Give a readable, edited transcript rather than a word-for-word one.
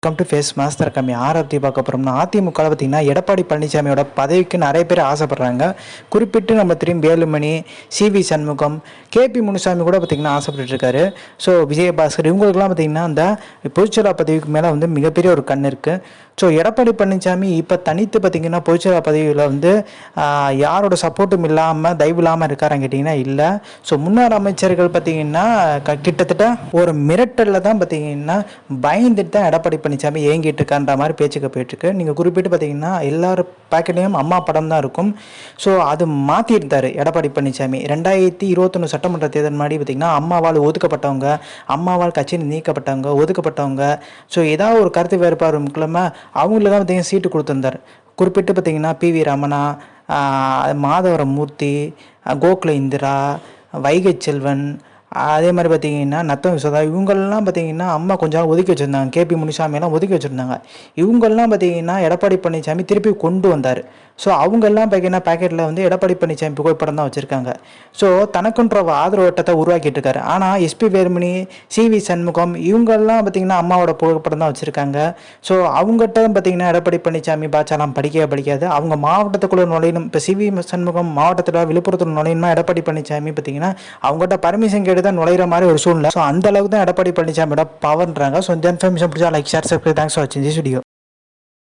Welcome to face master கம்மி ஆரத்தி பார்க்க போகிறோம்னா அதிமுக பார்த்தீங்கன்னா எடப்பாடி பழனிசாமியோட பதவிக்கு நிறைய பேர் ஆசைப்படுறாங்க. குறிப்பிட்டு நம்ம திரும்பி வேலுமணி, சிவி சண்முகம், கேபி முனுசாமி கூட பார்த்திங்கன்னா ஆசைப்பட்டு இருக்காரு. ஸோ விஜயபாஸ்கர் இவங்களுக்குலாம் பார்த்திங்கன்னா அந்த பொதுச்செயலாளர் பதவிக்கு மேலே வந்து மிகப்பெரிய ஒரு கண் இருக்குது. ஸோ எடப்பாடி பழனிசாமி இப்போ தனித்து பார்த்திங்கன்னா பொதுச்செயலாளர் பதவியில் வந்து யாரோட சப்போர்ட்டும் இல்லாமல் தயவு இல்லாமல் இருக்காரான்னு கேட்டிங்கன்னா இல்லை. ஸோ முன்னாள் அமைச்சர்கள் பார்த்திங்கன்னா கிட்டத்தட்ட ஒரு மிரட்டலில் தான் பார்த்திங்கன்னா பயந்துட்டு தான் எடப்பாடி பழனிசாமி ஏங்கிட்டு இருக்கான்ற மாதிரி பேச்சுக்க போயிட்டுருக்கு. நீங்கள் குறிப்பிட்டு பார்த்தீங்கன்னா எல்லாரும் பேக்கெட்லேயும் அம்மா படம் தான் இருக்கும். ஸோ அது மாற்றிருந்தார் எடப்பாடி பழனிசாமி. 2021 சட்டமன்ற தேர்தல் முன்னாடி பார்த்திங்கன்னா அம்மாவால் ஒதுக்கப்பட்டவங்க, அம்மாவால் கட்சியில் நீக்கப்பட்டவங்க, ஒதுக்கப்பட்டவங்க, ஸோ ஏதாவது ஒரு கருத்து வேறுபாடு முக்கியமாக அவங்களுக்கு தான் பார்த்திங்கன்னா சீட்டு கொடுத்துருந்தார். குறிப்பிட்டு பார்த்திங்கன்னா PV ரமணா, மாதவரம் மூர்த்தி, கோகுல இந்திரா, வைகை செல்வன், அதே மாதிரி பார்த்தீங்கன்னா நத்தம் விசோதா இவங்கெல்லாம் பார்த்தீங்கன்னா அம்மா கொஞ்சம் ஒதுக்கி வச்சுருந்தாங்க. கேபி முனுசாமியெல்லாம் ஒதுக்கி வச்சுருந்தாங்க. இவங்கெல்லாம் பார்த்தீங்கன்னா எடப்பாடி பழனிசாமி திருப்பி கொண்டு வந்தார். ஸோ அவங்கெல்லாம் பார்த்தீங்கன்னா பேக்கெட்டில் வந்து எடப்பாடி பழனிசாமி புகைப்படம் தான் வச்சுருக்காங்க. ஸோ தனக்குன்ற ஆதரவு வட்டத்தை உருவாக்கிட்டு இருக்காரு. ஆனால் SP வேலுமணி, சிவி சண்முகம் இவங்கெல்லாம் பார்த்தீங்கன்னா அம்மாவோட புகைப்படம் தான் வச்சுருக்காங்க. ஸோ அவங்ககிட்ட பார்த்தீங்கன்னா எடப்பாடி பழனிசாமி பாச்சாலாம் படிக்காது. அவங்க மாவட்டத்துக்குள்ளே நுழையணும். இப்போ சிவி சண்முகம் மாவட்டத்தில் விழுப்புரத்தில் நுழையணுமா எடப்பாடி பழனிசாமி பார்த்தீங்கன்னா அவங்ககிட்ட பர்மிஷன் கேட்டு தான் நுழையிற மாதிரி ஒரு சூழ்நிலை. ஸோ அந்த அளவுக்கு தான் எடப்பாடி பழனிசாமியோட பவர்ன்றாங்க. ஸோ இந்த இன்ஃபர்மேஷன் பிடிச்சா like, share, subscribe. Thanks for வாட்சிங் திஸ் வீடியோ.